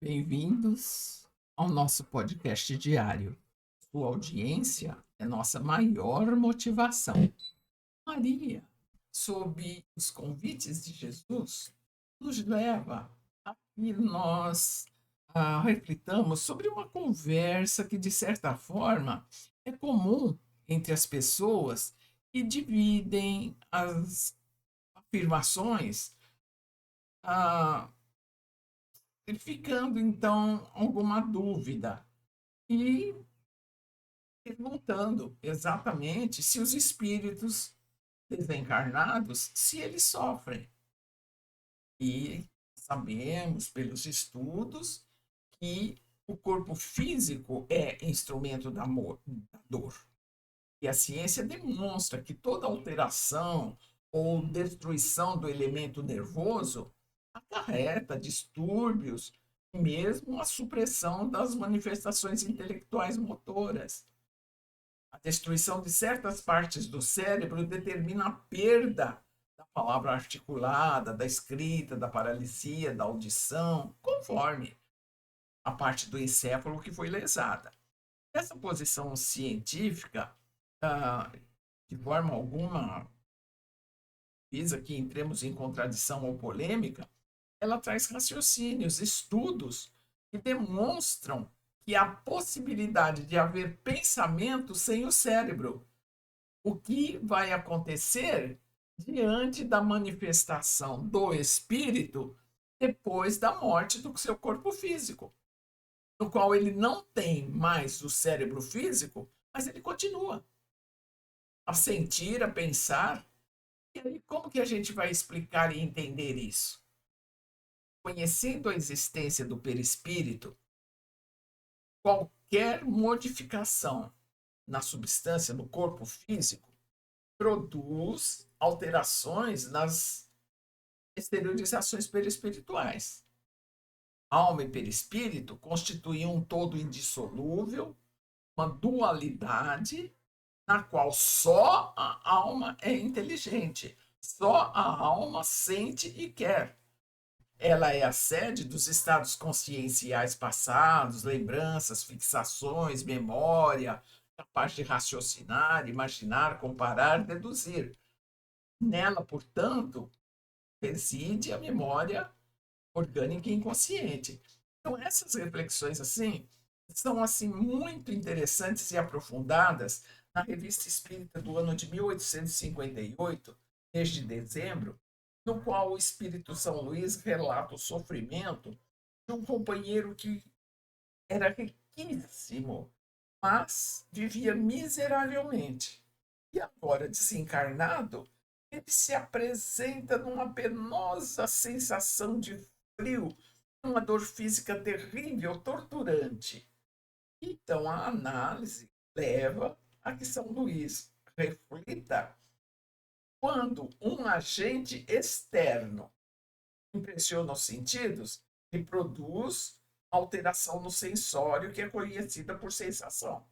Bem-vindos ao nosso podcast diário. Sua audiência é nossa maior motivação. Maria, sob os convites de Jesus, nos leva a que nós reflitamos sobre uma conversa que, de certa forma, é comum entre as pessoas que dividem as afirmações, ah, ficando então alguma dúvida e perguntando exatamente se os espíritos desencarnados, se eles sofrem. E sabemos pelos estudos que o corpo físico é instrumento da dor. E a ciência demonstra que toda alteração ou destruição do elemento nervoso acarreta distúrbios e mesmo a supressão das manifestações intelectuais motoras. A destruição de certas partes do cérebro determina a perda da palavra articulada, da escrita, da paralisia, da audição, conforme a parte do encéfalo que foi lesada. Essa posição científica, ah, de forma alguma, visa que entremos em contradição ou polêmica, ela traz raciocínios, estudos que demonstram que há possibilidade de haver pensamento sem o cérebro. O que vai acontecer diante da manifestação do espírito depois da morte do seu corpo físico, no qual ele não tem mais o cérebro físico, mas ele continua a sentir, a pensar. E aí, como que a gente vai explicar e entender isso? Conhecendo a existência do perispírito, qualquer modificação na substância, no corpo físico, produz alterações nas exteriorizações perispirituais. Alma e perispírito constituem um todo indissolúvel, uma dualidade na qual só a alma é inteligente, só a alma sente e quer. Ela é a sede dos estados conscienciais passados, lembranças, fixações, memória, capaz de raciocinar, imaginar, comparar, deduzir. Nela, portanto, reside a memória orgânica e inconsciente. Então, essas reflexões assim são assim muito interessantes e aprofundadas na Revista Espírita do ano de 1858, mês de dezembro, no qual o Espírito São Luís relata o sofrimento de um companheiro que era riquíssimo, mas vivia miseravelmente. E agora, desencarnado, ele se apresenta numa penosa sensação de frio, uma dor física terrível, torturante. Então, a análise leva a que São Luís reflita quando um agente externo impressiona os sentidos e produz alteração no sensório, que é conhecida por sensação.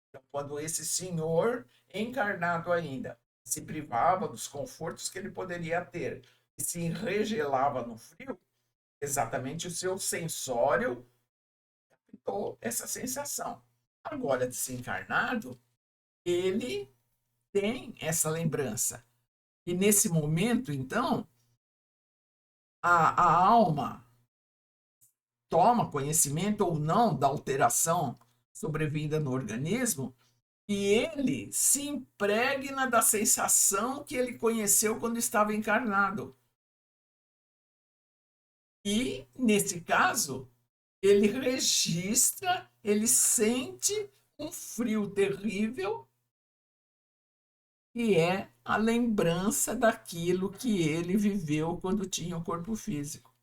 Então, quando esse senhor, encarnado ainda, se privava dos confortos que ele poderia ter e se enregelava no frio, exatamente o seu sensório captou essa sensação. Agora, desencarnado, ele tem essa lembrança. E nesse momento, então, a alma toma conhecimento ou não da alteração sobrevida no organismo e ele se impregna da sensação que ele conheceu quando estava encarnado. E, nesse caso, ele registra, ele sente um frio terrível que é a lembrança daquilo que ele viveu quando tinha o corpo físico.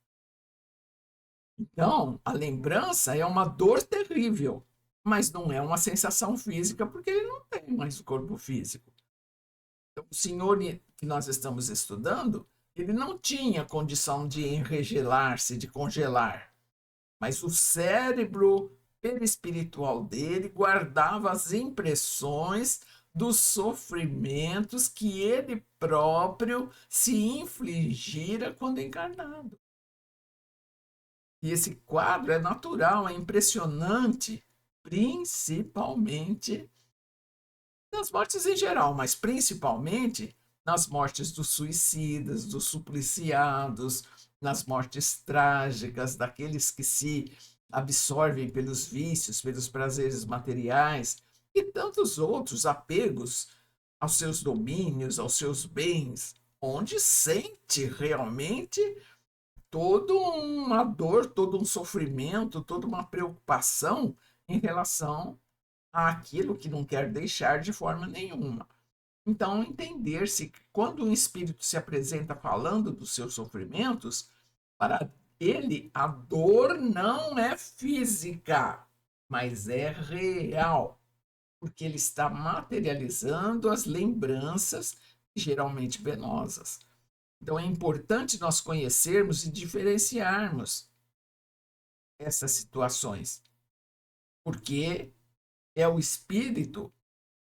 Então, a lembrança é uma dor terrível, mas não é uma sensação física, porque ele não tem mais o corpo físico. Então, o senhor que nós estamos estudando, ele não tinha condição de enregelar-se, de congelar, mas o cérebro perispiritual dele guardava as impressões dos sofrimentos que ele próprio se infligira quando encarnado. E esse quadro é natural, é impressionante, principalmente nas mortes em geral, mas principalmente nas mortes dos suicidas, dos supliciados, nas mortes trágicas daqueles que se absorvem pelos vícios, pelos prazeres materiais e tantos outros apegos aos seus domínios, aos seus bens, onde sente realmente toda uma dor, todo um sofrimento, toda uma preocupação em relação àquilo que não quer deixar de forma nenhuma. Então, entender-se que quando um espírito se apresenta falando dos seus sofrimentos, para ele a dor não é física, mas é real, porque ele está materializando as lembranças, geralmente penosas. Então, é importante nós conhecermos e diferenciarmos essas situações, porque é o espírito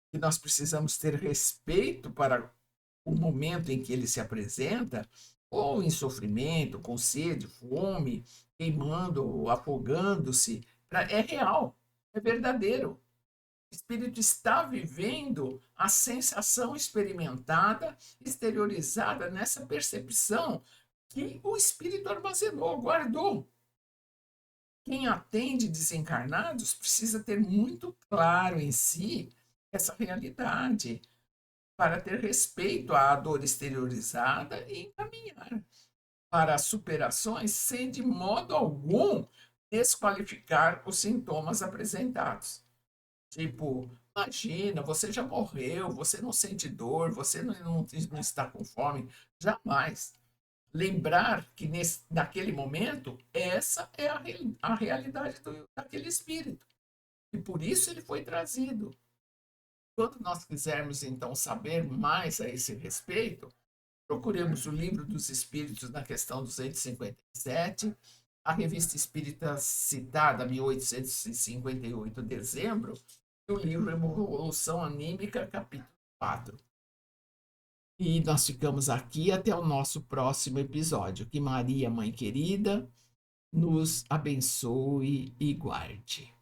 que nós precisamos ter respeito para o momento em que ele se apresenta, ou em sofrimento, com sede, fome, queimando ou afogando-se. É real, é verdadeiro. O espírito está vivendo a sensação experimentada, exteriorizada nessa percepção que o espírito armazenou, guardou. Quem atende desencarnados precisa ter muito claro em si essa realidade, para ter respeito à dor exteriorizada e encaminhar para as superações sem de modo algum desqualificar os sintomas apresentados. Tipo, imagina, você já morreu, você não sente dor, você não está com fome. Jamais. Lembrar que naquele momento, essa é a realidade daquele espírito. E por isso ele foi trazido. Quando nós quisermos, então, saber mais a esse respeito, procuremos o Livro dos Espíritos na questão 257, a Revista Espírita citada, 1858, dezembro, e o livro Evolução Anímica, capítulo 4. E nós ficamos aqui até o nosso próximo episódio. Que Maria, Mãe querida, nos abençoe e guarde.